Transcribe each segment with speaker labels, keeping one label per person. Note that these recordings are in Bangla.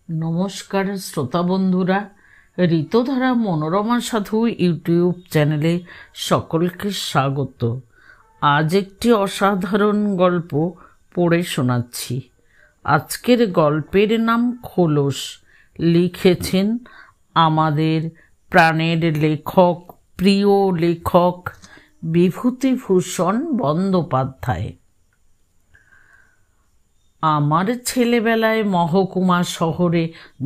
Speaker 1: নমস্কার শ্রোতা বন্ধুরা, ঋতুধারা মনোরমা সাধু ইউটিউব চ্যানেলে সকলকে স্বাগত। আজ একটি অসাধারণ গল্প পড়ে শোনাচ্ছি। আজকের গল্পের নাম খোলস। লিখেছেন আমাদের প্রাণের লেখক, প্রিয় লেখক বিভূতিভূষণ বন্দ্যোপাধ্যায়। আমার ছেলেবেলায় মহকুমা শহরে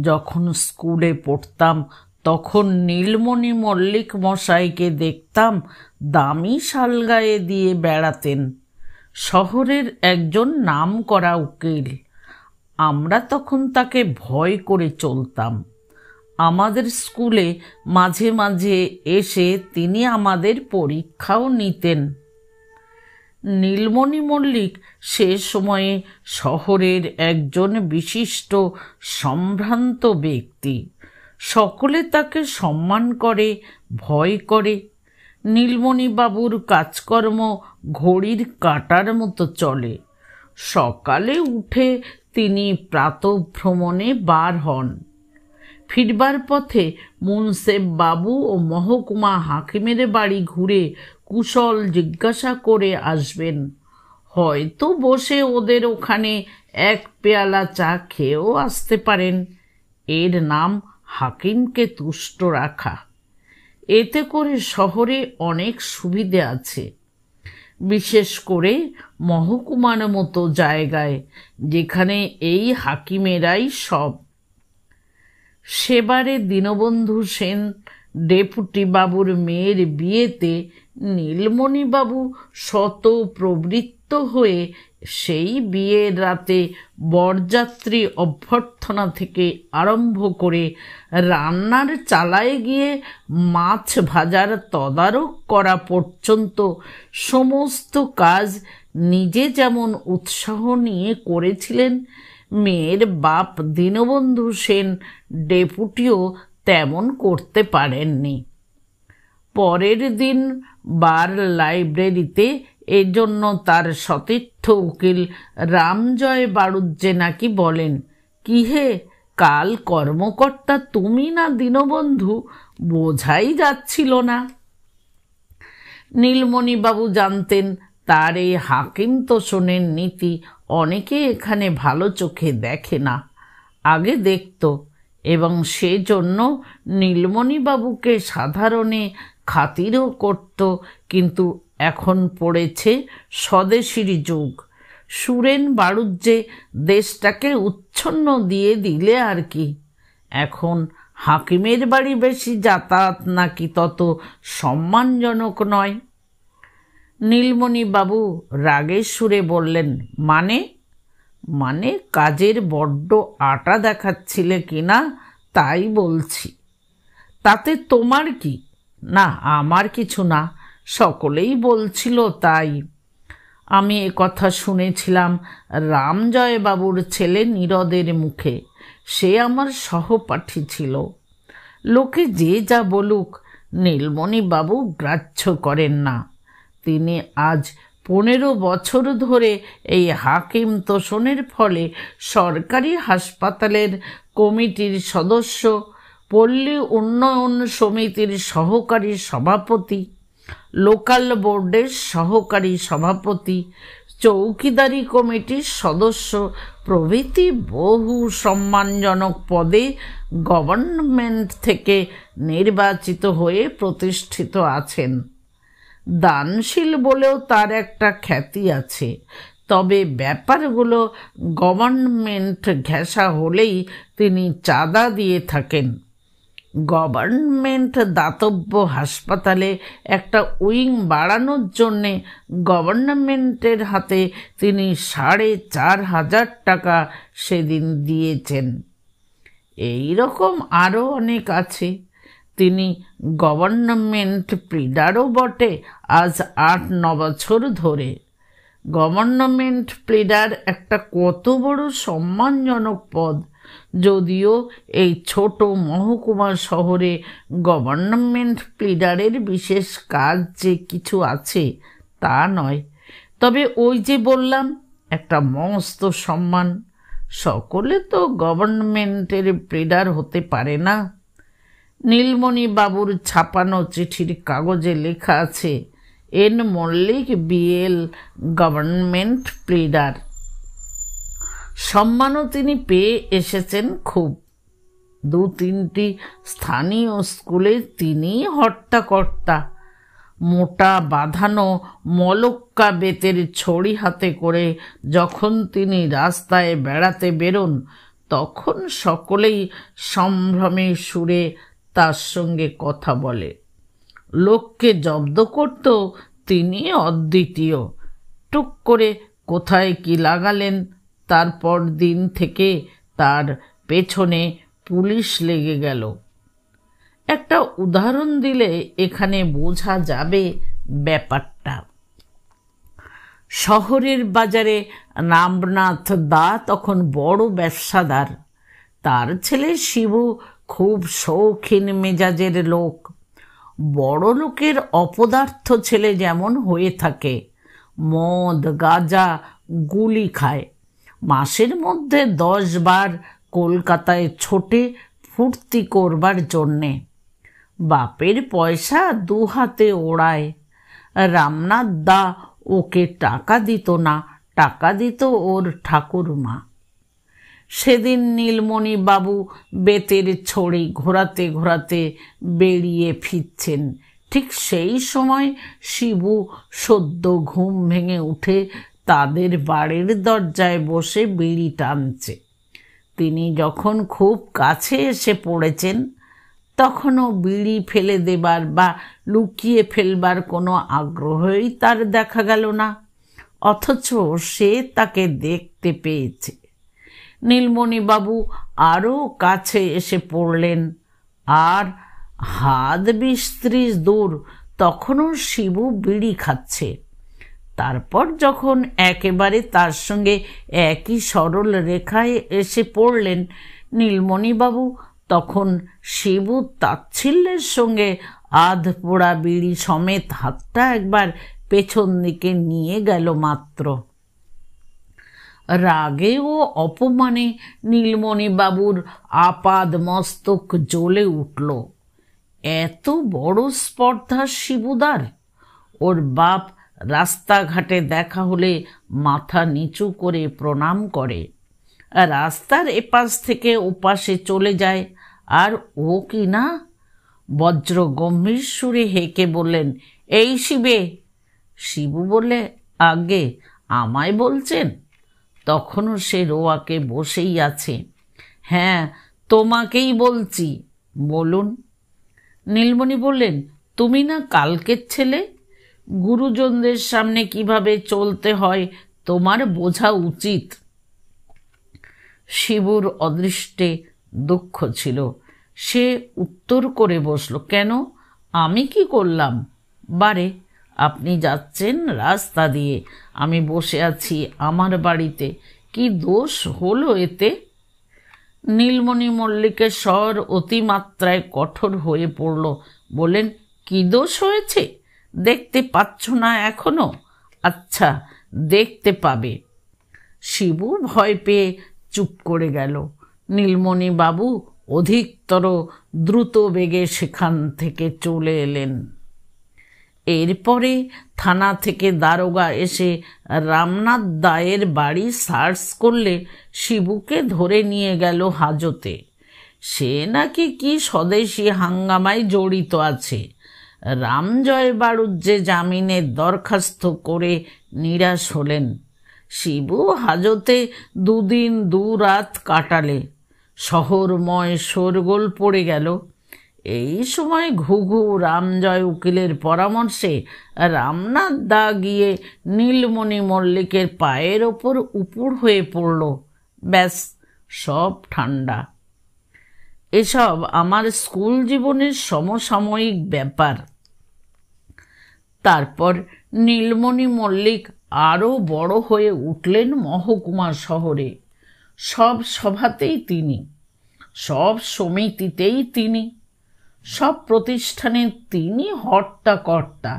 Speaker 1: যখন স্কুলে পড়তাম তখন নীলমণি মল্লিক মশাইকে দেখতাম দামি শালগায়ে দিয়ে বেড়াতেন। শহরের একজন নামকরা উকিল। আমরা তখন তাকে ভয় করে চলতাম। আমাদের স্কুলে মাঝে মাঝে এসে তিনি আমাদের পরীক্ষাও নিতেন। নীলমণি মল্লিক সে সময়ে শহরের একজন বিশিষ্ট সম্ভ্রান্ত ব্যক্তি। সকলে তাকে সম্মান করে, ভয় করে। নীলমণি বাবুর কাজকর্ম ঘড়ির কাঁটার মতো চলে। সকালে উঠে তিনি প্রাতঃভ্রমণে বার হন। ফিরবার পথে মুন্সেফ বাবু ও মহকুমা হাকিমের বাড়ি ঘুরে কুশল জিজ্ঞাসা করে আসবেন। হয়তো বসে ওদের ওখানে এক পেয়ালা চা খেয়েও আসতে পারেন। এর নাম হাকিমকে তুষ্ট রাখা। এতে করে শহরে অনেক সুবিধে আছে, বিশেষ করে মহকুমার মতো জায়গায়, যেখানে এই হাকিমেরাই সব। সেবারে দীনবন্ধু সেন ডেপুটি বাবুর মেয়ের বিয়েতে নীলমণি বাবু শত প্রবৃত্ত হয়ে সেই বিয়ের রাতে বরযাত্রী অভ্যর্থনা থেকে আরম্ভ করে রান্নার চালায় গিয়ে মাছ ভাজার তদারক করা পর্যন্ত সমস্ত কাজ নিজে যেমন উৎসাহ নিয়ে করেছিলেন, মেয়ের বাপ দীনবন্ধু সেন ডেপুটিও তেমন করতে পারেননি। পরের দিন বার লাইব্রেরিতে এজন্য তার সতীর্থ উকিল রামজয় বাড়ুজ্জে নাকি বলেন, কি হে, কাল কর্মকর্তা তুমি না দীনবন্ধু, বোঝাই যাচ্ছিল না। নীলমণি বাবু জানতেন তার এই হাকিম তোষণের নীতি অনেকে এখানে ভালো চোখে দেখে না, আগে দেখত, এবং সেজন্য নীলমণি বাবুকে সাধারণে খাতিরও করত। কিন্তু এখন পড়েছে স্বদেশীর যুগ। সুরেন বাড়ুজ্জে দেশটাকে উচ্ছন্ন দিয়ে দিলে আর কি। এখন হাকিমের বাড়ি বেশি যাতায়াত নাকি তত সম্মানজনক নয়। নীলমণি বাবু রাগের সুরে বললেন, মানে কাজের বড্ড আটা দেখাচ্ছিলে কিনা তাই বলছি। তাতে তোমার কি? না, আমার কিছু না, সকলেই বলছিল তাই। আমি এ কথা শুনেছিলাম রামজয় বাবুর ছেলে নীরদের মুখে। সে আমার সহপাঠী ছিল। লোকে যে যা বলুক, নীলমণি বাবু গ্রাহ্য করেন না। তিনি আজ 15 বছর ধরে এই হাকিম তোষণের ফলে সরকারি হাসপাতালের কমিটির সদস্য, পল্লী উন্নয়ন সমিতির সহকারী সভাপতি, লোকাল বোর্ডের সহকারী সভাপতি, চৌকিদারি কমিটির সদস্য প্রভৃতি বহু সম্মানজনক পদে গভর্নমেন্ট থেকে নির্বাচিত হয়ে প্রতিষ্ঠিত আছেন। দানশীল বলেও তার একটা খ্যাতি আছে। তবে ব্যাপারগুলো গভর্নমেন্ট ঘেঁষা হলেই তিনি চাঁদা দিয়ে থাকেন। গভর্নমেন্ট দাতব্য হাসপাতালে একটা উইং বাড়ানোর জন্যে গভর্নমেন্টের হাতে তিনি 4,500 টাকা সেদিন দিয়েছেন। এই রকম আরও অনেক আছে। তিনি গভর্নমেন্ট প্লিডারও বটে আজ 8-9 বছর ধরে। গভর্নমেন্ট প্লিডার একটা কত বড় সম্মানজনক পদ, যদিও এই ছোট মহকুমা শহরে গভর্নমেন্ট প্লিডারের বিশেষ কাজ যে কিছু আছে তা নয়। তবে ওই যে বললাম, একটা মস্ত সম্মান। সকলে তো গভর্নমেন্টের প্রিডার হতে পারে না। নীলমণি বাবুর ছাপানো চিঠির কাগজে লেখা আছে, এন মল্লিক বিএল, গভর্নমেন্ট প্রিডার। সম্মানও তিনি পেয়ে এসেছেন খুব। 2-3টি স্থানীয় স্কুলে তিনি হর্তাকর্তা। মোটা বাঁধানো মলক্কা বেতের ছড়ি হাতে করে যখন তিনি রাস্তায় বেড়াতে বেরোন, তখন সকলেই সম্ভ্রমে সুরে তার সঙ্গে কথা বলে। লোককে জব্দ করত তিনি অদ্বিতীয়। টুক করে কোথায় কি লাগালেন, তারপর দিন থেকে তার পেছনে পুলিশ লেগে গেল। একটা উদাহরণ দিলে এখানে বোঝা যাবে ব্যাপারটা। শহরের বাজারে রামনাথ দা তখন বড় ব্যবসাদার। তার ছেলে শিবু খুব শৌখিন মেজাজের লোক। বড় লোকের অপদার্থ ছেলে যেমন হয়ে থাকে, মদ গাঁজা গুলি খায়। মাসের মধ্যে 10 বার কলকাতায় ছোটে ফুর্তি করবার জন্যে। বাপের পয়সা 2 হাতে ওড়ায়। রামনাথ দা ওকে টাকা দিত না, টাকা দিত ওর ঠাকুরমা। সেদিন নীলমণি বাবু বেতের ছড়ি ঘোরাতে ঘোরাতে বেরিয়ে ফিরছেন। ঠিক সেই সময় শিবু সদ্য ঘুম ভেঙে উঠে তাদের বাড়ির দরজায় বসে বিড়ি টানছে। তিনি যখন খুব কাছে এসে পড়েছেন, তখনও বিড়ি ফেলে দেবার বা লুকিয়ে ফেলবার কোনো আগ্রহই তার দেখা গেল না, অথচ সে তাকে দেখতে পেয়েছে। নীলমণিবাবু আরও কাছে এসে পড়লেন, আর হাত 20-30 দূর তখনও শিবু বিড়ি খাচ্ছে। তারপর যখন একেবারে তার সঙ্গে একই সরল রেখায় এসে পড়লেন নীলমণিবাবু, তখন শিবু তাচ্ছিল্যের সঙ্গে আধ পোড়া বিড়ি সমেত হাতটা একবার পেছন দিকে নিয়ে গেল মাত্র। রাগে ও অপমানে নীলমণিবাবুর আপাদ মস্তক জ্বলে উঠল। এত বড় স্পর্ধা শিবুদার! ওর বাপ রাস্তাঘাটে দেখা হলে মাথা নিচু করে প্রণাম করে, রাস্তার এপাশ থেকে ওপাশে চলে যায়, আর ও কি না বজ্র গম্ভীর সুরে হেঁকে বললেন, এই শিবে। শিবু বললে, আগে আমায় বলছেন? তখনও সে রোয়াকে বসেই আছে। হ্যাঁ, তোমাকেই বলছি, বলুন। নীলমণি বললেন, তুমি না কালকের ছেলে? গুরুজনদের সামনে কিভাবে চলতে হয় তোমার বোঝা উচিত। শিবুর অদৃষ্টে দুঃখ ছিল। সে উত্তর করে বসল, কেন, আমি কি করলাম? বারে, আপনি যাচ্ছেন রাস্তা দিয়ে, আমি বসে আছি আমার বাড়িতে, কি দোষ হলো এতে? নীলমণি মল্লিকের স্বর অতিমাত্রায় কঠোর হয়ে পড়ল। বলেন, কি দোষ হয়েছে? দেখতে পাচ্ছ না এখনো? আচ্ছা, দেখতে পাবে। শিবু ভয় পেয়ে চুপ করে গেল। নীলমণি বাবু অধিকতর দ্রুত বেগে সেখান থেকে চলে এলেন। এরপরে থানা থেকে দারোগা এসে রামনাথ দায়ের বাড়ি সার্চ করলে শিবুকে ধরে নিয়ে গেল হাজতে। সে নাকি কি স্বদেশি হাঙ্গামায় জড়িত আছে। রামজয় বাড়ুজ্জে জামিনের দরখাস্ত করে নিরাশ হলেন। শিবু হাজতে 2 দিন 2 রাত কাটালে। শহরময় শোরগোল পড়ে গেল। এই সময় ঘুঘু রামজয় উকিলের পরামর্শে রামনাথ দা গিয়ে নীলমণি মল্লিকের পায়ের ওপর উপুড় হয়ে পড়ল। ব্যাস, সব ঠান্ডা। এসব আমার স্কুল জীবনের সমসাময়িক ব্যাপার। তারপর নীলমণি মল্লিক আরও বড় হয়ে উঠলেন মহকুমা শহরে। সব সভাতেই তিনি, সব সমিতিতেই তিনি, সব প্রতিষ্ঠানে তিনি হর্তাকর্তা।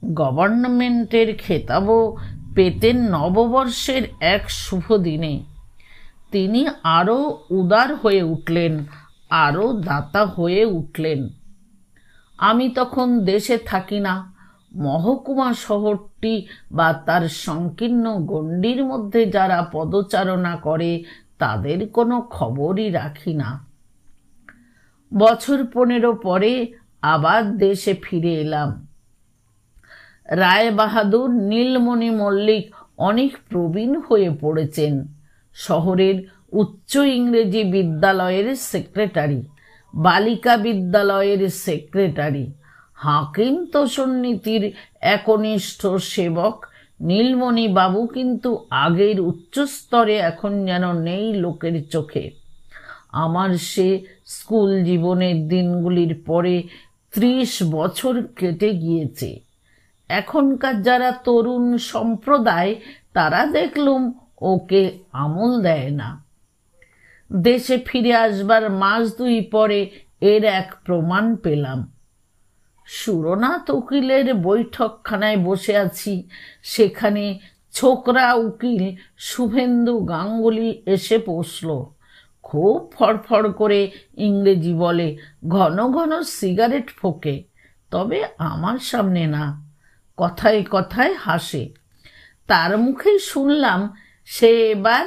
Speaker 1: গভর্নমেন্টের খেতাবও পেতেন নববর্ষের এক শুভ দিনে। তিনি আরও উদার হয়ে উঠলেন, আরও দাতা হয়ে উঠলেন। আমি তখন দেশে থাকি না। মহকুমা শহরটি বা তার সংকীর্ণ গণ্ডির মধ্যে যারা পদচারণা করে তাদের কোনো খবরই রাখি না। বছর 15 পরে আবার দেশে ফিরে এলাম। রায়বাহাদুর নীলমণি মল্লিক অনেক প্রবীণ হয়ে পড়েছেন। শহরের উচ্চ ইংরেজি বিদ্যালয়ের সেক্রেটারি, বালিকা বিদ্যালয়ের সেক্রেটারি, হাকিম তোষণনীতির একনিষ্ঠ সেবক। নীলমণি বাবু কিন্তু আগের উচ্চস্তরে এখন যেন নেই লোকের চোখে। আমার সে স্কুল জীবনের দিনগুলির পরে 30 বছর কেটে গিয়েছে। এখনকার যারা তরুণ সম্প্রদায় তারা দেখলুম ওকে আমল দেয় না। দেশে ফিরে আসবার মাস 2 পরে এর এক প্রমাণ পেলাম। সুরনাথ উকিলের বৈঠকখানায় বসে আছি, সেখানে ছোকরা উকিল শুভেন্দু গাঙ্গুলি এসে বসল। খুব ফড়ফড় করে ইংরেজি বলে, ঘন ঘন সিগারেট ফোঁকে, তবে আমার সামনে না, কথায় কথায় হাসে। তার মুখেই শুনলাম সে এবার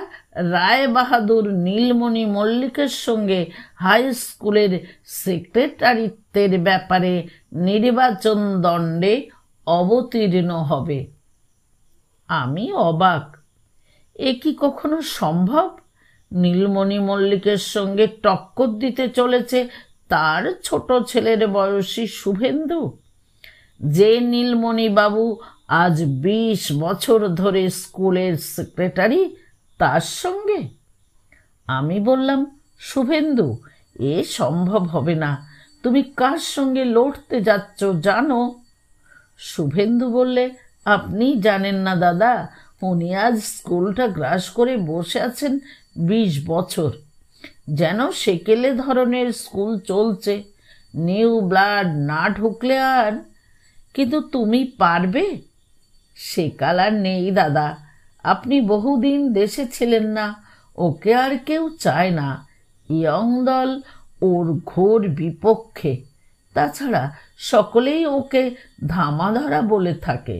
Speaker 1: রায়বাহাদুর নীলমণি মল্লিকের সঙ্গে হাই স্কুলের সেক্রেটারিত্বের ব্যাপারে নির্বাচন দণ্ডে অবতীর্ণ হবে। আমি অবাক। এ কি কখনো সম্ভব? নীলমণি মল্লিকের সঙ্গে টক্কর দিতে চলেছে তার ছোট ছেলের বয়সী শুভেন্দু, যে নীলমণি বাবু আজ 20 বছর ধরে স্কুলের সেক্রেটারি, তার সঙ্গে। আমি বললাম, শুভেন্দু, এ সম্ভব হবে না। তুমি কার সঙ্গে লড়তে যাচ্ছ জানো? শুভেন্দু বললে, আপনি জানেন না দাদা, উনি আজ স্কুলটা গ্রাস করে বসে আছেন 20 বছর। যেন সেকেলে ধরনের স্কুল চলছে, নিউ ব্লাড না ঢুকলে আর। কিন্তু তুমি পারবে? সেকাল আর নেই দাদা, আপনি বহুদিন দেশে ছিলেন না, ওকে আর কেউ চায় না। ইয়ং দল ওর ঘোর বিপক্ষে। তাছাড়া সকলেই ওকে ধামাধরা বলে থাকে।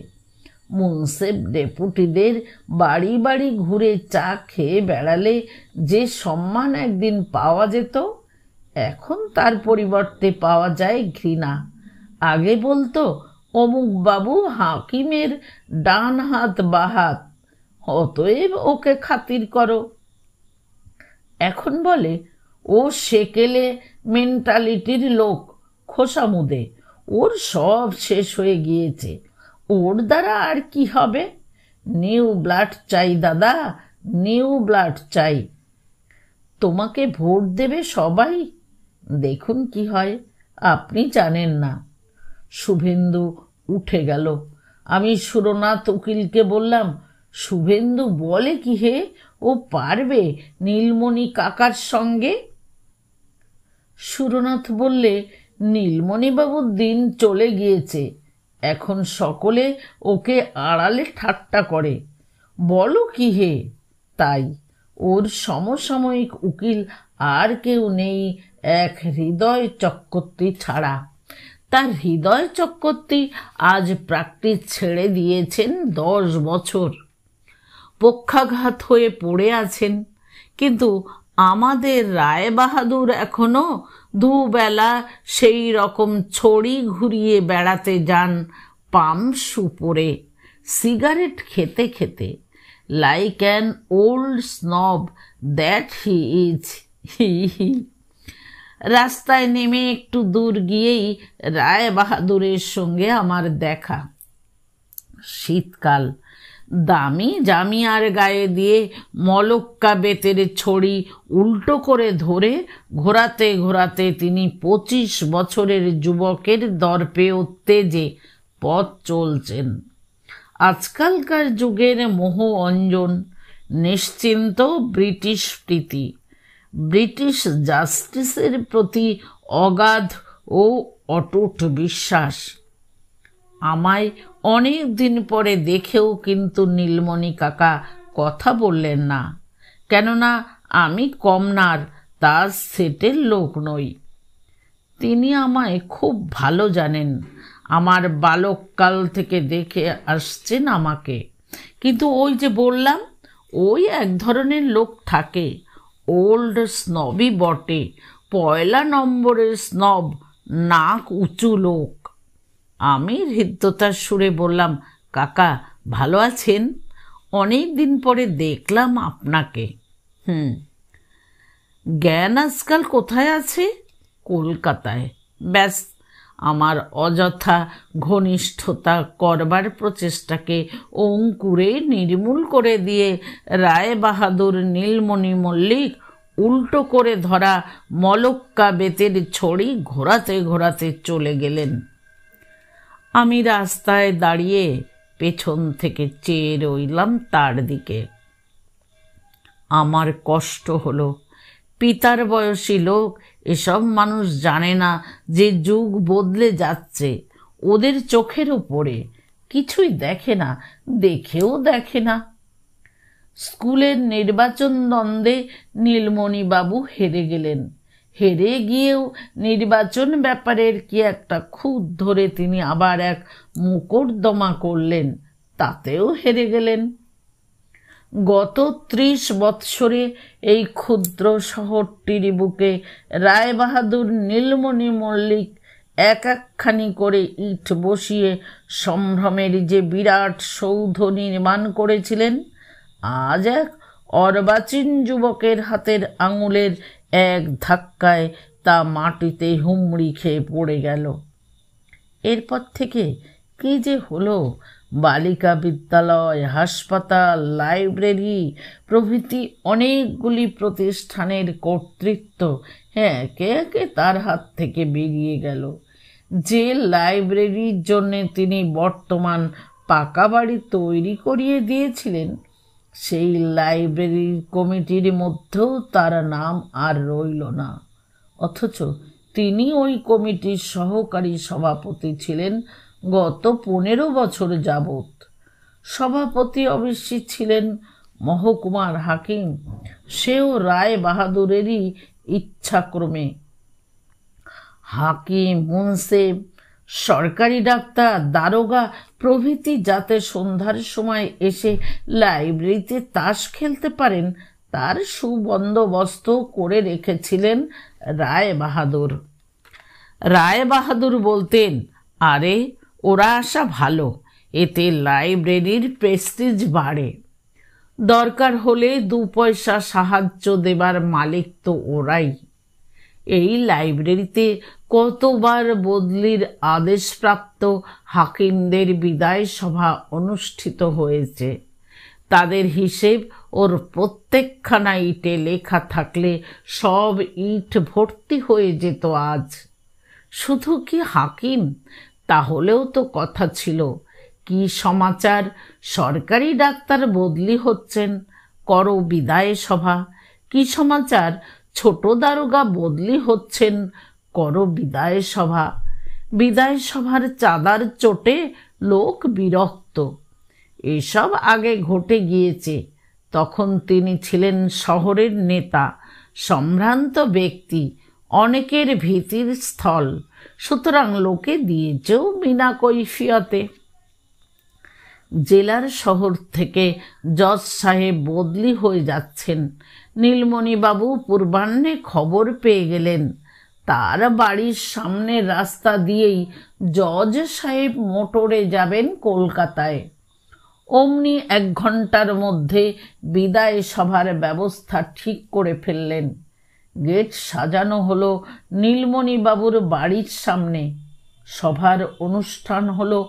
Speaker 1: মুন্সেফ ডেপুটিদের বাড়ি বাড়ি ঘুরে চা খেয়ে বেড়ালে যে সম্মান একদিন পাওয়া যেত, এখন তার পরিবর্তে পাওয়া যায় ঘৃণা। আগে বলতো অমুক বাবু হাকিমের ডান হাত বা হাত, অতএব ওকে খাতির করো। এখন বলে ও সেকেলে মেন্টালিটির লোক, খোসামুদে, ওর সব শেষ হয়ে গিয়েছে, ওর দ্বারা আর কি হবে? নিউ ব্লাড চাই দাদা, নিউ ব্লাড চাই। তোমাকে ভোট দেবে সবাই, দেখুন কি হয়, আপনি জানেন না। শুভেন্দু উঠে গেল। আমি সুরনাথ উকিলকে বললাম, শুভেন্দু বলে কি হে, ও পারবে নীলমণি কাকার সঙ্গে? সুরনাথ বললে, নীলমণিবাবুর দিন চলে গিয়েছে, এখন সকলে ওকে আড়ালে ঠাট্টা করে। বলো কি হে? তাই ওর সমসাময়িক উকিল আর কেউ নেই, এক হৃদয় চক্রবর্তী ছাড়া। তার হৃদয় চক্রবর্তী আজ প্র্যাকটিস ছেড়ে দিয়েছেন 10 বছর, পক্ষাঘাত হয়ে পড়ে আছেন। কিন্তু আমাদের রায়বাহাদুর এখনো দুবেলা সেই রকম ছড়ি ঘুরিয়ে বেড়াতে যান, পামশু পরে, সিগারেট খেতে খেতে, like an old snob that he is. রাস্তায় নেমে একটু দূর গিয়েই রায়বাহাদুরের সঙ্গে আমার দেখা। শীতকাল, দামি জামিয়ার গায়ে দিয়ে মলক্কা বেতের ছড়ি উল্টো করে ধরে ঘোরাতে ঘোরাতে তিনি 25 বছরের যুবকের দর্পে তেজে পথ চলছেন। আজকালকার যুগের মোহ অঞ্জন, নিশ্চিন্ত ব্রিটিশ প্রীতি, ব্রিটিশ জাস্টিসের প্রতি অগাধ ও অটুট বিশ্বাস। আমায় অনেক দিন পরে দেখেও কিন্তু নীলমণি কাকা কথা বললেন না, কেননা আমি কমনার তার সেটের লোক নই। তিনি আমায় খুব ভালো জানেন, আমার বালককাল থেকে দেখে আসছেন আমাকে। কিন্তু ওই যে বললাম, ওই এক ধরনের লোক থাকে, ওল্ড স্নবই বটে, পয়লা নম্বরের স্নব, নাক উঁচু লোক। আমি হৃদ্যতার সুরে বললাম, কাকা ভালো আছেন? অনেক দিন পরে দেখলাম আপনাকে। জ্ঞান আজকাল কোথায় আছে? কলকাতায়। ব্যাস, আমার অযথা ঘনিষ্ঠতা করবার প্রচেষ্টাকে অঙ্কুরে নির্মূল করে দিয়ে রায় বাহাদুর নীলমণি মল্লিক উল্টো করে ধরা মলক্কা বেতের ছড়ি ঘোরাতে ঘোরাতে চলে গেলেন। আমি রাস্তায় দাঁড়িয়ে পেছন থেকে চেয়ে রইলাম তার দিকে। আমার কষ্ট হলো। পিতার বয়সী লোক, এসব মানুষ জানে না যে যুগ বদলে যাচ্ছে। ওদের চোখের উপরে কিছুই দেখে না, দেখেও দেখে না। স্কুলের নির্বাচন দ্বন্দ্বে নীলমণিবাবু হেরে গেলেন। হেরে গিয়েও নির্বাচন ব্যাপারের কি একটা খুঁত ধরে তিনি আবার এক মোকদ্দমা করলেন, তাতেও হেরে গেলেন। গত 30 বৎসরে এই ক্ষুদ্র শহরটির বুকে রায়বাহাদুর নীলমণি মল্লিক এক একখানি করে ইট বসিয়ে সম্ভ্রমের যে বিরাট সৌধ নির্মাণ করেছিলেন, আজ এক অর্বাচীন যুবকের হাতের আঙুলের এক ধাক্কায় তা মাটিতে হুমড়ি খেয়ে পড়ে গেল। এরপর থেকে কি যে হলো! বালিকা বিদ্যালয়, হাসপাতাল, লাইব্রেরি প্রভৃতি অনেকগুলি প্রতিষ্ঠানের কর্তৃত্ব একে একে তার হাত থেকে বেরিয়ে গেল। যে লাইব্রেরির জন্য তিনি বর্তমান পাকা বাড়ি তৈরি করিয়ে দিয়েছিলেন, সেই লাইব্রেরি কমিটির মধ্যেও তার নাম আর রইল না। অথচ তিনি ওই কমিটির সহকারী সভাপতি ছিলেন গত 15 বছর যাবৎ। সভাপতি অবশ্যই ছিলেন মহকুমার হাকিম, সেও রায় বাহাদুরেরই ইচ্ছাক্রমে। হাকিম, মুন্সেফ, সরকারি ডাক্তার, দারোগা প্রভৃতি যাতে সন্ধ্যার সময় এসে লাইব্রেরিতে তাস খেলতে পারেন, তার সুবন্দোবস্ত করে রেখেছিলেন রায় বাহাদুর। রায় বাহাদুর বলতেন, আরে ওরা আসা ভালো, এতে লাইব্রেরির প্রেস্টিজ বাড়ে। দরকার হলে 2 পয়সা সাহায্য দেবার মালিক তো ওরাই। এই লাইব্রেরিতে কতবার বদলির আদেশপ্রাপ্ত হাকিমদের বিদায় সভা অনুষ্ঠিত হয়েছে, তাদের হিসেব ওর প্রত্যেকখানা ইটে লেখা থাকলে সব ইট ভর্তি হয়ে যেত আজ। শুধু কি হাকিম, তাহলেও তো কথা ছিল। কি সমাচার, সরকারি ডাক্তার বদলি হচ্ছেন, করো বিদায় সভা। কি সমাচার, ছোট দারোগা বদলি হচ্ছেন, করো বিদায় সভা। বিদায় সভার চাঁদার চোটে লোক বিরক্ত। এসব আগে ঘটে গিয়েছে। তখন তিনি ছিলেন শহরের নেতা, সম্ভ্রান্ত ব্যক্তি, অনেকের ভীতির স্থল। সুতরাং লোকে দিয়েছেও বিনা কৈফিয়তে। জেলার শহর থেকে জজ সাহেব বদলি হয়ে যাচ্ছেন। নীলমণিবাবু পূর্বাহ্নে খবর পেয়ে গেলেন। তার বাড়ির সামনের রাস্তা দিয়েই জজ সাহেব মোটরে যাবেন কলকাতায়। অমনি 1 ঘন্টার মধ্যে বিদায় সভার ব্যবস্থা ঠিক করে ফেললেন। গেট সাজানো হলো নীলমণিবাবুর বাড়ির সামনে। সভার অনুষ্ঠান হলো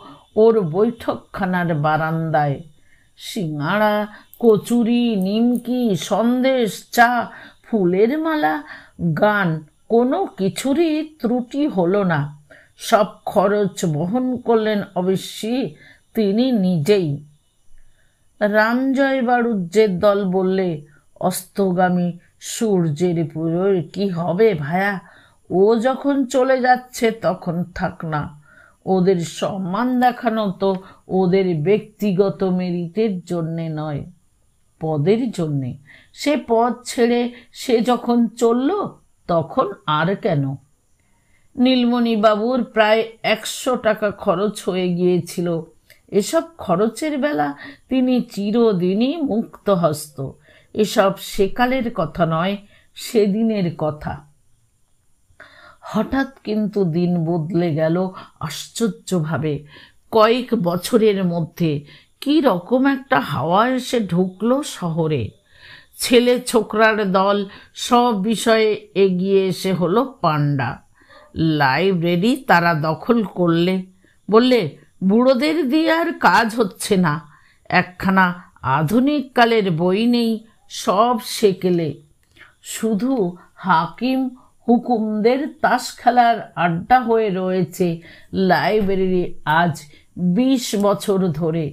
Speaker 1: ওর বৈঠকখানার বারান্দায়। সিঙাড়া, কচুরি, নিমকি, সন্দেশ, চা, ফুলের মালা, গান, কোনো কিছুরই ত্রুটি হলো না। সব খরচ বহন করলেন অবশ্যই তিনি নিজেই। রামজয় বাড়ুজ্যের দল বললে, অস্তগামী সূর্যের পুজোর কি হবে ভায়া, ও যখন চলে যাচ্ছে তখন থাক না। ওদের সম্মান দেখানো তো ওদের ব্যক্তিগত মেরিটের জন্যে নয়। পদের জন্যে। সে পদ ছেড়ে সে যখন চলল তখন আর কেন? নীলমণিবাবুর প্রায় 100 টাকা খরচ হয়ে গিয়েছিল। এসব খরচের বেলা তিনি চিরদিনই মুক্তহস্ত। এসব সেকালের কথা নয়, সেদিনের কথা। হঠাৎ কিন্তু দিন বদলে গেল আশ্চর্যভাবে। কয়েক বছরের মধ্যে কি রকম একটা হাওয়া এসে ঢুকলো শহরে। ছেলে ছোকরার দল সব বিষয়ে এগিয়ে এসে হলো পাণ্ডা। লাইব্রেরি তারা দখল করলে। বললে, বুড়োদের দিয়ে আর কাজ হচ্ছে না, একখানা আধুনিক কালের বই নেই, সব সেকেলে। শুধু হাকিম হুকুমদের তাস খেলার আড্ডা হয়ে রয়েছে লাইব্রেরি আজ 20 বছর ধরে।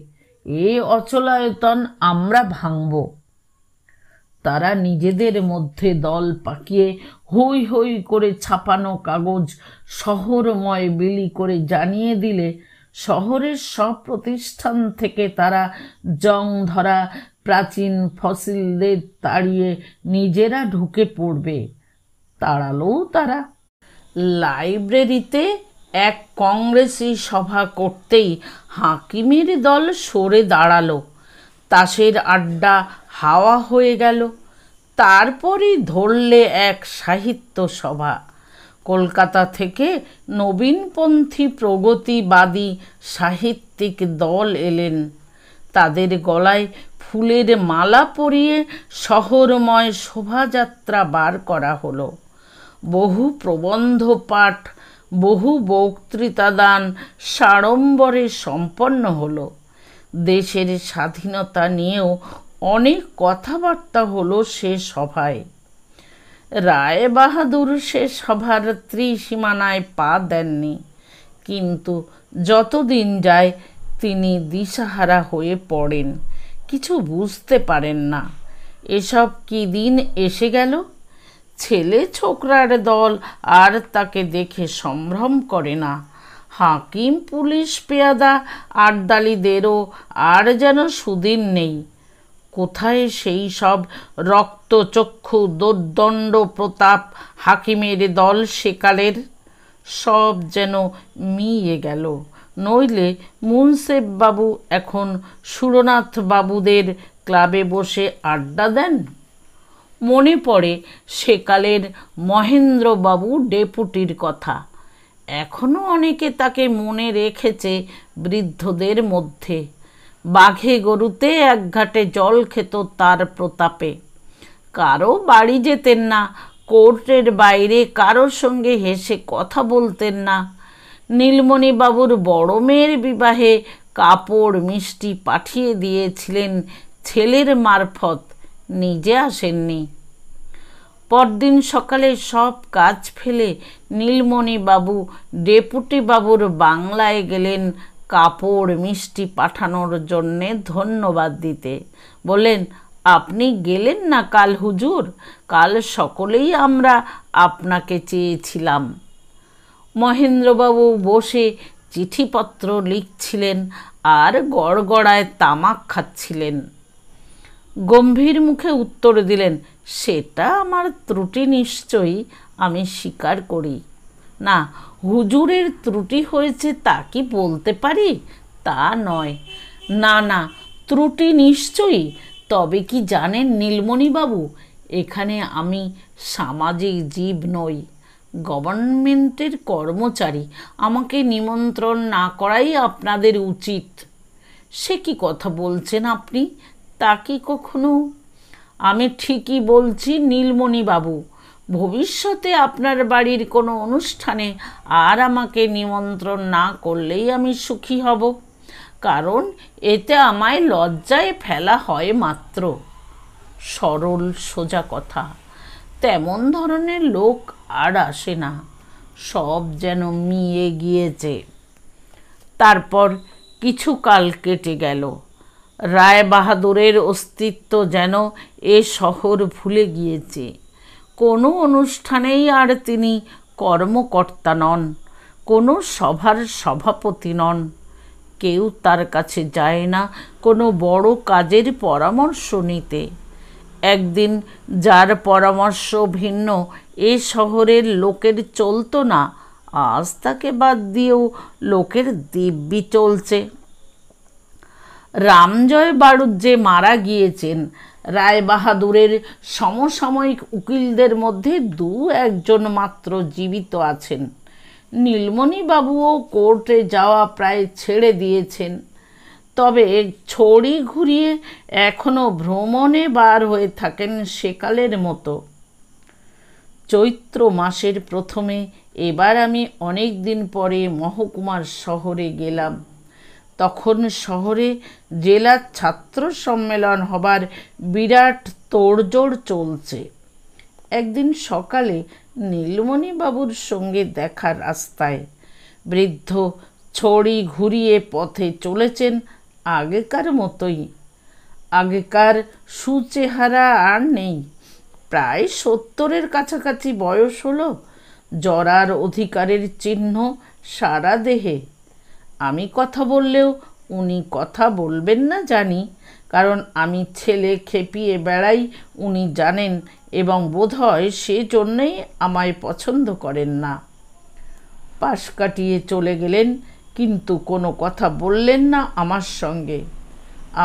Speaker 1: এ অচলায়তন আমরা ভাঙব। তারা নিজেদের মধ্যে দল পাকিয়ে হই হই করে ছাপানো কাগজ শহরময় বিলি করে জানিয়ে দিলে শহরের সব প্রতিষ্ঠান থেকে তারা জং ধরা প্রাচীন ফসিলদের তাড়িয়ে নিজেরা ঢুকে পড়বে। তাড়ালো তারা। লাইব্রেরিতে এক কংগ্রেসি সভা করতেই হাকিমের দল সরে দাঁড়ালো। তাসের আড্ডা হাওয়া হয়ে গেল। তারপরই ধরলে এক সাহিত্য সভা। কলকাতা থেকে নবীনপন্থী প্রগতিবাদী সাহিত্যিক দল এলেন। তাদের গলায় ফুলের মালা পরিয়ে শহরময় শোভাযাত্রা বার করা হলো। বহু প্রবন্ধ পাঠ, বহু বক্তৃতাদান সাড়ম্বরে সম্পন্ন হলো। দেশের স্বাধীনতা নিয়েও অনেক কথাবার্তা হলো সে সভায়। রায় বাহাদুর সে সভার ত্রিসীমানায় পা দেননি, কিন্তু যতদিন যায় তিনি দিশাহারা হয়ে পড়েন, কিছু বুঝতে পারেন না। এসব কি দিন এসে গেল! ছেলে ছোকরার দল আর তাকে দেখে সম্ভ্রম করে না। হাকিম পুলিশ পেয়াদা আর্দালিদেরও আর যেন সুদিন নেই। কোথায় সেই সব রক্তচক্ষু দোর্দণ্ড প্রতাপ হাকিমের দল সেকালের? সব যেন মিয়ে গেল। নইলে মুন্সেফ বাবু এখন সুরনাথ বাবুদের ক্লাবে বসে আড্ডা দেন। মনে পড়ে সেকালের মহেন্দ্রবাবু ডেপুটির কথা। এখনো অনেকে তাকে মনে রেখেছে বৃদ্ধদের মধ্যে। বাঘে গরুতে এক ঘাটে জল খেত তার প্রতাপে। কারো বাড়ি যেতেন না, কোর্টের বাইরে কারোর সঙ্গে হেসে কথা বলতেন না। নীলমণিবাবুর বড় মেয়ের বিবাহে কাপড় মিষ্টি পাঠিয়ে দিয়েছিলেন ছেলের মারফত, নিজে আসেননি। পরদিন সকালে সব কাজ ফেলে নীলমণিবাবু ডেপুটি বাবুর বাংলায় গেলেন কাপড় মিষ্টি পাঠানোর জন্যে ধন্যবাদ দিতে। বললেন, আপনি গেলেন না কাল হুজুর, কাল সকলেই আমরা আপনাকে চেয়েছিলাম। মহেন্দ্রবাবু বসে চিঠিপত্র লিখছিলেন আর গড়গড়ায় তামাক খাচ্ছিলেন। গম্ভীর মুখে উত্তর দিলেন, সেটা আমার ত্রুটি নিশ্চয়ই, আমি স্বীকার করি। না, হুজুরের ত্রুটি হয়েছে তা কি বলতে পারি? তা নয়। না না, ত্রুটি নিশ্চয়ই। তবে কি জানেন নীলমণিবাবু, এখানে আমি সামাজিক জীব নই, গভর্নমেন্টের কর্মচারী। আমাকে নিমন্ত্রণ না করাই আপনাদের উচিত। সে কি কথা বলছেন আপনি? তা কি কখনো? আমি ঠিকই বলছি নীলমণিবাবু, ভবিষ্যতে আপনার বাড়ির কোনো অনুষ্ঠানে আর আমাকে নিমন্ত্রণ না করলেই আমি সুখী হব, কারণ এতে আমায় লজ্জায় ফেলা হয় মাত্র। সরল সোজা কথা। তেমন ধরনের লোক আর আসে না, সব যেন মিয়ে গিয়েছে। তারপর কিছুকাল কেটে গেল। রায় বাহাদুরের অস্তিত্ব যেন এ শহর ভুলে গিয়েছে। কোনো অনুষ্ঠানেই আর তিনি কর্মকর্তা নন, কোনো সভার সভাপতি নন। কেউ তার কাছে যায় না কোনো বড় কাজের পরামর্শ নিতে। একদিন যার পরামর্শ ভিন্ন এ শহরের লোকের চলতো না, আজ তাকে বাদ দিয়েও লোকের দিব্যি চলছে। রামজয় বাড়ুদ যে মারা গিয়েছেন, রায়বাহাদুরের সমসাময়িক উকিলদের মধ্যে দু একজন মাত্র জীবিত আছেন। নীলমণিবাবুও কোর্টে যাওয়া প্রায় ছেড়ে দিয়েছেন, তবে ছড়ি ঘুরিয়ে এখনো ভ্রমণে বার হয়ে থাকেন সেকালের মতো। চৈত্র মাসের প্রথমে এবার আমি অনেক দিন পরে মহকুমার শহরে গেলাম। তখন শহরে জেলার ছাত্র সম্মেলন হবার বিরাট তোড়জোড় চলছে। একদিন সকালে নীলমণিবাবুর সঙ্গে দেখা রাস্তায়। বৃদ্ধ ছড়ি ঘুরিয়ে পথে চলেছেন আগেকার মতোই। আগেকার সুচেহারা আর নেই, প্রায় 70-এর কাছাকাছি বয়স হলো, জরার অধিকারের চিহ্ন সারা দেহে। আমি কথা বললেও উনি কথা বলবেন না জানি, কারণ আমি ছেলে খেপিয়ে বেড়াই উনি জানেন, এবং বোধহয় সেজন্যেই আমায় পছন্দ করেন না। পাশ কাটিয়ে চলে গেলেন, কিন্তু কোনো কথা বললেন না আমার সঙ্গে।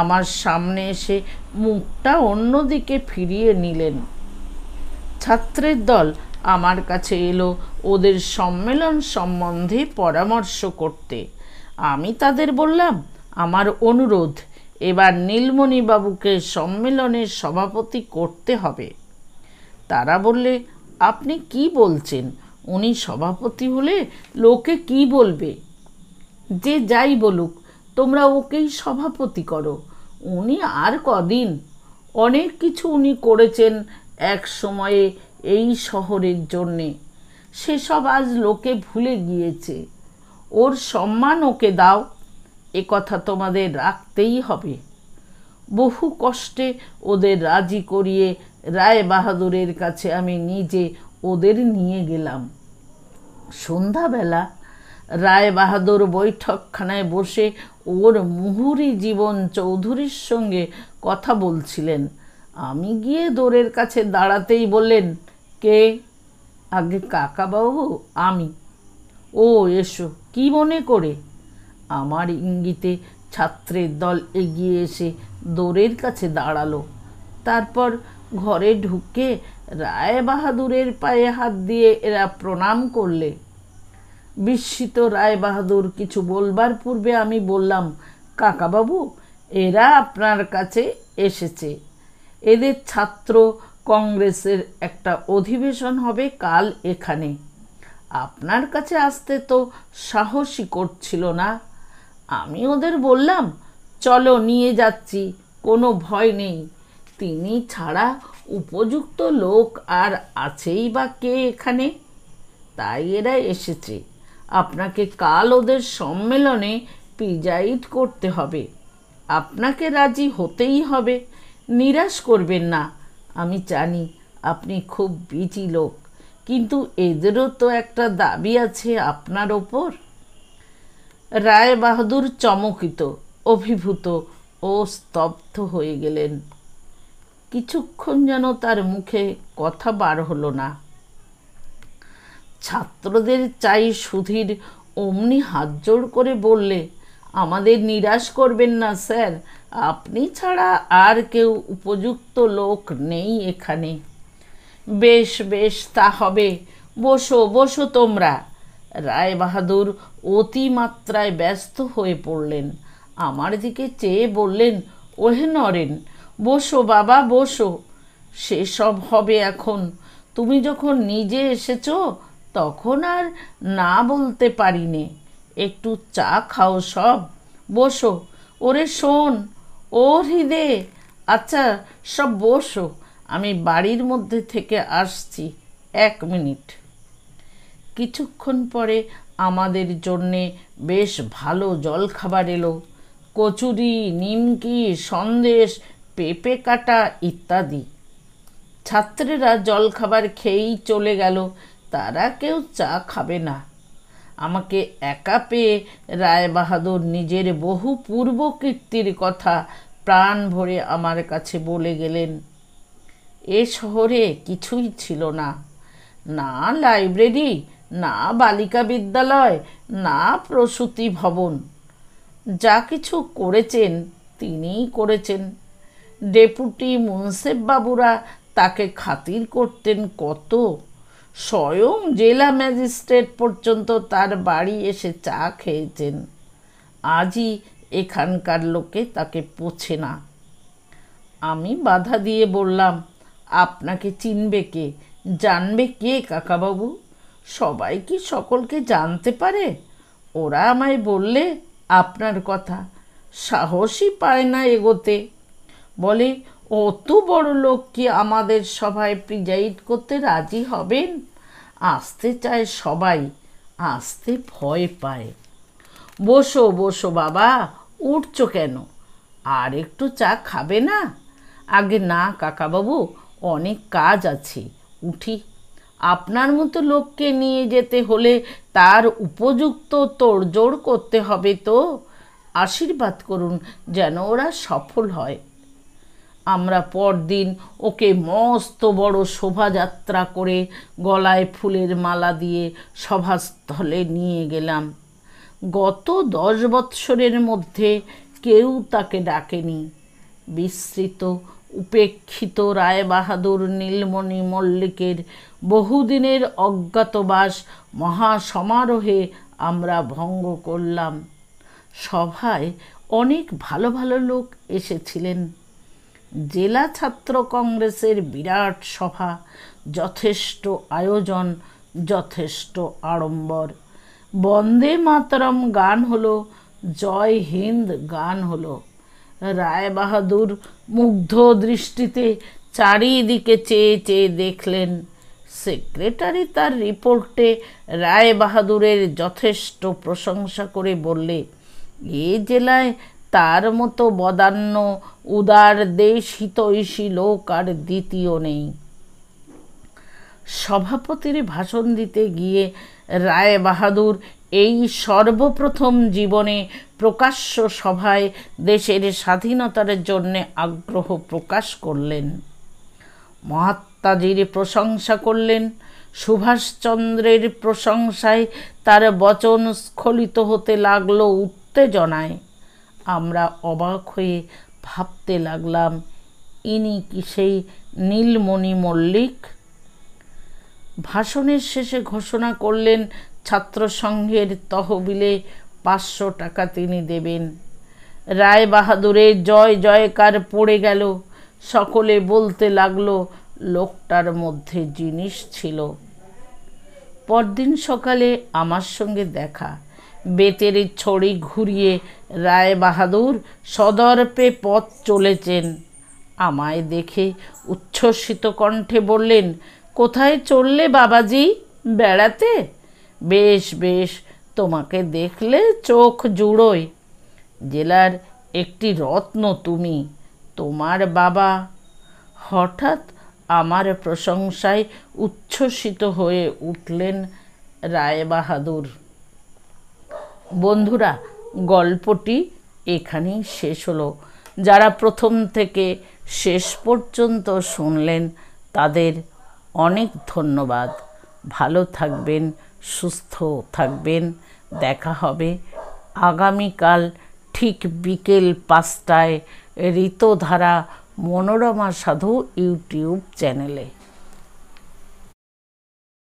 Speaker 1: আমার সামনে এসে মুখটা অন্যদিকে ফিরিয়ে নিলেন। ছাত্রের দল আমার কাছে এলো ওদের সম্মেলন সম্বন্ধে পরামর্শ করতে। আমি তাদের বললাম আমার অনুরোধ, এবার নীলমণিবাবুকে সম্মেলনের সভাপতি করতে হবে। তারা বললে, আপনি কি বলছেন? উনি সভাপতি হলে লোকে কি বলবে? যে যাই বলুক, তোমরা ওকেই সভাপতি করো। উনি আর কদিন, অনেক কিছু উনি করেছেন এক সময়ে এই শহরের জন্যে, সেসব আজ লোকে ভুলে গিয়েছে। ওর সম্মান ওকে দাও, এ কথা তোমাদের রাখতেই হবে। বহু কষ্টে ওদের রাজি করিয়ে রায়বাহাদুরের কাছে আমি নিজে ওদের নিয়ে গেলাম। সন্ধ্যাবেলা রায়বাহাদুর বৈঠকখানায় বসে ওর মুহুরী জীবন চৌধুরীর সঙ্গে কথা বলছিলেন। আমি গিয়ে দোরের কাছে দাঁড়াতেই বললেন, কে? আগে কাকাবাবু, আমি। ও এসো, কি মনে করে? আমার ইঙ্গিতে ছাত্রের দল এগিয়ে এসে দোরের কাছে দাঁড়ালো। তারপর ঘরে ঢুকে রায়বাহাদুরের পায়ে হাত দিয়ে এরা প্রণাম করলে। বিস্মিত রায়বাহাদুর কিছু বলবার পূর্বে আমি বললাম, কাকাবাবু, এরা আপনার কাছে এসেছে। এদের ছাত্র কংগ্রেসের একটা অধিবেশন হবে কাল এখানে। আপনার কাছে আসতে তো সাহসই করছিল না। আমি ওদের বললাম, চলো নিয়ে যাচ্ছি, কোনো ভয় নেই। তিনি ছাড়া উপযুক্ত লোক আর আছেই বা কে এখানে? তাই এরা এসেছে। আপনাকে কাল ওদের সম্মেলনে প্রিজাইড করতে হবে। আপনাকে রাজি হতেই হবে, নিরাশ করবেন না। আমি জানি আপনি খুব বিজি লোক, কিন্তু এদেরও তো একটা দাবি আছে আপনার ওপর। রায়বাহাদুর চমকিত, অভিভূত ও স্তব্ধ হয়ে গেলেন। কিছুক্ষণ যেন তার মুখে কথা বার হলো না। ছাত্রদের চাই সুধীর অমনি হাতজোড় করে বললে, আমাদের নিরাশ করবেন না স্যার, আপনি ছাড়া আর কেউ উপযুক্ত লোক নেই এখানে। বেশ বেশ, তা হবে। বসো বসো তোমরা। রায়বাহাদুর অতিমাত্রায় ব্যস্ত হয়ে পড়লেন। আমার দিকে চেয়ে বললেন, ওহে নরেন, বসো বাবা, বসো। সেসব হবে এখন। তুমি যখন নিজে এসেছো তখন আর না বলতে পারিনে। একটু চা খাও সব, বসো। ওরে শোন, ও হৃদে, আচ্ছা সব বসো, আমি বাড়ির মধ্যে থেকে আসছি, 1 মিনিট। কিছুক্ষণ পরে আমাদের জন্যে বেশ ভালো জলখাবার এলো। কচুরি, নিমকি, সন্দেশ, পেঁপে কাটা ইত্যাদি। ছাত্রেরা জলখাবার খেয়েই চলে গেল, তারা কেউ চা খাবে না। আমাকে একা পেয়ে রায়বাহাদুর নিজের বহু পূর্ব কীর্তির কথা প্রাণ ভরে আমার কাছে বলে গেলেন। এ শহরে কিছুই ছিল না, না লাইব্রেরি, না বালিকা বিদ্যালয়, না প্রসূতি ভবন। যা কিছু করেছেন তিনিই করেছেন। ডেপুটি মুন্সেফ বাবুরা তাকে খাতির করতেন কত। স্বয়ং জেলা ম্যাজিস্ট্রেট পর্যন্ত তার বাড়ি এসে চা খেয়েছেন। আজই এখানকার লোকে তাকে পোছে না। আমি বাধা দিয়ে বললাম, আপনাকে চিনবে কে, জানবে কে কাকাবাবু? সবাই কি সকলকে জানতে পারে? ওরা আমায় বললে আপনার কথা, সাহসই পায় না এগোতে। বলে, অত বড় লোক কি আমাদের সভায় প্রিজাইড করতে রাজি হবেন? আসতে চায় সবাই, আসতে ভয় পায়। বসো বসো বাবা, উঠছো কেন? আর একটু চা খাবে না? আগে না কাকাবাবু, অনেক কাজ আছে, উঠি। আপনার মতো লোককে নিয়ে যেতে হলে তার উপযুক্ত তোড়জোড় করতে হবে তো। আশীর্বাদ করুন যেন ওরা সফল হয়। আমরা পরদিন ওকে মস্ত বড় শোভাযাত্রা করে গলায় ফুলের মালা দিয়ে সভাস্থলে নিয়ে গেলাম। গত 10 বৎসরের মধ্যে কেউ তাকে ডাকেনি। বিস্মৃত উপেক্ষিত রায়বাহাদুর নীলমণি মল্লিকের বহুদিনের অজ্ঞাতবাস মহাসমারোহে আমরা ভঙ্গ করলাম। সভায় অনেক ভালো ভালো লোক এসেছিলেন। জেলা ছাত্র কংগ্রেসের বিরাট সভা, যথেষ্ট আয়োজন, যথেষ্ট আড়ম্বর। বন্দে মাতরম গান হলো, জয় হিন্দ গান হলো। রায়বাহাদুর মুগ্ধ দৃষ্টিতে চারিদিকে চেয়ে চেয়ে দেখলেন। সেক্রেটারি তার রিপোর্টে রায়বাহাদুরের যথেষ্ট প্রশংসা করে বললে, এ জেলায় তার মতো বদান্য উদার দেশ হিতৈষী লোক আর দ্বিতীয় নেই। সভাপতির ভাষণ দিতে গিয়ে রায়বাহাদুর এই সর্বপ্রথম জীবনে প্রকাশ্য সভায় দেশের স্বাধীনতার জন্যে আগ্রহ প্রকাশ করলেন। মহাত্মাজির প্রশংসা করলেন। সুভাষচন্দ্রের প্রশংসায় তার বচন স্খলিত হতে লাগলো উত্তেজনায়। আমরা অবাক হয়ে ভাবতে লাগলাম, ইনি কি সেই নীলমণি মল্লিক? ভাষণের শেষে ঘোষণা করলেন ছাত্রসংঘের তহবিলে 500 টাকা তিনি দেবেন। রায়বাহাদুরের জয় জয়কার পড়ে গেল। সকলে বলতে লাগলো, লোকটার মধ্যে জিনিস ছিল। পরদিন সকালে আমার সঙ্গে দেখা। বেতের ছড়ি ঘুরিয়ে রায়বাহাদুর সদর্পে পথ চলেছেন। আমায় দেখে উচ্ছ্বসিত কণ্ঠে বললেন, কোথায় চললে বাবাজি? বেড়াতে? বেশ বেশ, তোমাকে দেখলে চোখ জুড়োয়। জেলার একটি রত্ন তুমি। তোমার বাবা। হঠাৎ আমার প্রশংসায় উচ্ছ্বসিত হয়ে উঠলেন রায়বাহাদুর। বন্ধুরা, গল্পটি এখানেই শেষ হলো। যারা প্রথম থেকে শেষ পর্যন্ত শুনলেন তাদের অনেক ধন্যবাদ। ভালো থাকবেন, সুস্থ থাকবেন। দেখা হবে আগামীকাল ঠিক বিকেল 5টায় ঋতধারা মনোরমা সাধু ইউটিউব চ্যানেলে।